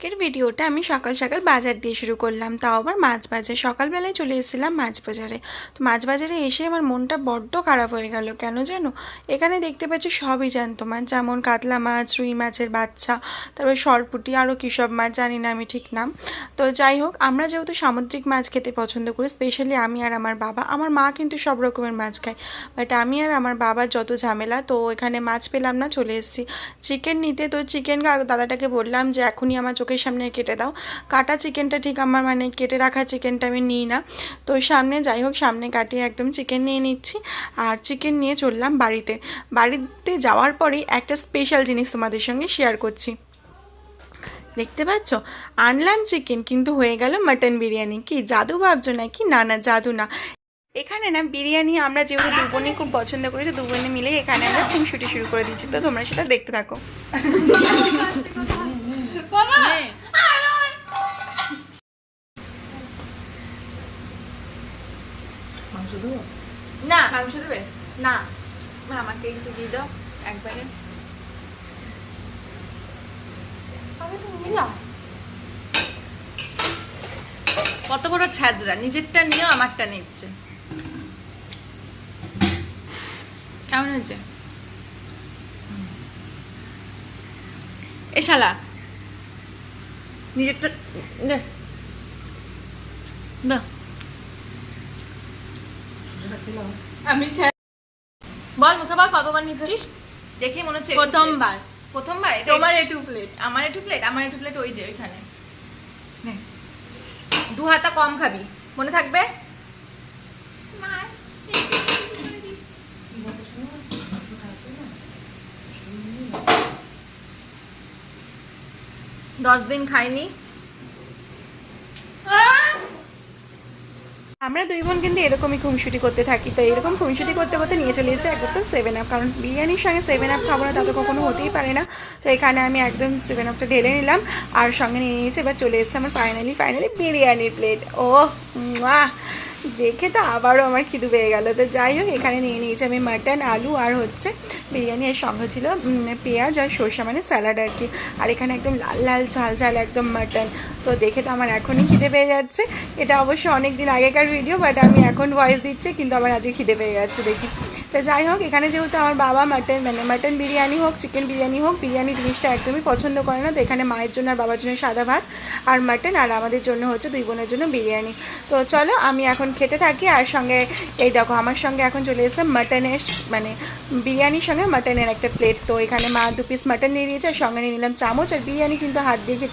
আজকের ভিডিওটা আমি সকাল সকাল বাজার দিয়ে শুরু করলাম, তাও আবার মাছ বাজার। সকালবেলায় চলে এসেছিলাম মাছ বাজারে। তো মাছ বাজারে এসে আমার মনটা বড্ড খারাপ হয়ে গেল। কেন জানো? এখানে দেখতে পাচ্ছি সবই জ্যান্ত মাছ, যেমন কাতলা মাছ, রুই মাছের বাচ্চা, তারপর সরপুঁটি, আরও কী সব মাছ জানি না আমি ঠিক নাম। তো যাই হোক, আমরা যেহেতু সামুদ্রিক মাছ খেতে পছন্দ করি, স্পেশালি আমি আর আমার বাবা। আমার মা কিন্তু সব রকমের মাছ খায়, বাট আমি আর আমার বাবার যত ঝামেলা। তো এখানে মাছ পেলাম না, চলে এসেছি চিকেন নিতে। তো চিকেন দাদাটাকে বললাম যে এখনই আমার চোখের সামনে কেটে দাও। কাটা চিকেনটা ঠিক আমার মানে কেটে রাখা চিকেনটা আমি নিই না। তো সামনে যাই হোক, সামনে কাটিয়ে একদম চিকেন নিয়ে নিচ্ছি। আর চিকেন নিয়ে চললাম বাড়িতে। বাড়িতে যাওয়ার পরেই একটা স্পেশাল জিনিস তোমাদের সঙ্গে শেয়ার করছি। দেখতে পাচ্ছ, আনলাম চিকেন কিন্তু হয়ে গেল মাটন বিরিয়ানি। কি জাদু ভাবছো নাকি? না না, জাদু না। এখানে না বিরিয়ানি আমরা যেহেতু দু বোনে খুব পছন্দ করেছি, দু বোনে মিলে এখানে আমরা খুনসুটি শুরু করে দিচ্ছি। তো তোমরা সেটা দেখতে থাকো। না মাংস দেবে না, আমাকে একটু দিয়ে দাও একবারে। কত বড় ছ্যাজরা, নিজেরটা নিয়েও আমারটা নিচ্ছে। কেমন হয়েছে? এ শালা নিজেরটা দে। আমি বল মুখে বল, কতবার নিচ্ছিস? দেখে মনে হচ্ছে প্রথমবার। প্রথমবার? তোমার একটু প্লেট, আমার একটু প্লেট, আমার একটু প্লেট ওই যে ওইখানে। দু হাতা কম খাবি, মনে থাকবে। 10 দিন খাইনি। আমরা দুই বোন কিন্তু এরকমই খুনসুটি করতে থাকি। তো এরকম খুনসুটি করতে করতে নিয়ে চলে এসেছে এক বোতল 7 আপ। কারণ বিরিয়ানির সঙ্গে 7 আপ খাবো না, তা তো কখনো হতেই পারে না। তো এখানে আমি একদম 7 আপটা ঢেলে নিলাম আর সঙ্গে নিয়ে নিয়েছি। এবার চলে এসেছে আমার ফাইনালি বিরিয়ানির প্লেট। ও বাহ, দেখে তো আবারও আমার খিদে পেয়ে গেল। তো যাই হোক, এখানে নিয়ে নিয়েছি আমি মাটন, আলু আর হচ্ছে বিরিয়ানি। এর সঙ্গে ছিল পেঁয়াজ আর সর্ষে, মানে স্যালাড আর কি। আর এখানে একদম লাল লাল ঝাল ঝাল একদম মাটন। তো দেখে তো আমার এখনই খিদে পেয়ে যাচ্ছে। এটা অবশ্য অনেক দিন আগেকার ভিডিও, বাট আমি এখন ভয়েস দিচ্ছি, কিন্তু আমার আজকে খিদে পেয়ে যাচ্ছে দেখি। তো যাই হোক, এখানে যেহেতু আমার বাবা মাটন বিরিয়ানি হোক, চিকেন বিরিয়ানি হোক, বিরিয়ানি জিনিসটা একদমই পছন্দ করে না। তো এখানে মায়ের জন্য আর বাবার জন্য সাদা ভাত আর মাটন, আর আমাদের জন্য হচ্ছে দুই বোনের জন্য বিরিয়ানি। তো চলো আমি এখন খেতে থাকি। আর সঙ্গে এই দেখো, আমার সঙ্গে এখন চলে এসেছে মাটনের, মানে বিরিয়ানির সঙ্গে মাটনের একটা প্লেট। তো এখানে মা 2 পিস মাটন দিয়ে দিয়েছে, আর সঙ্গে নিয়ে নিলাম চামচ। আর বিরিয়ানি কিন্তু হাত দিয়ে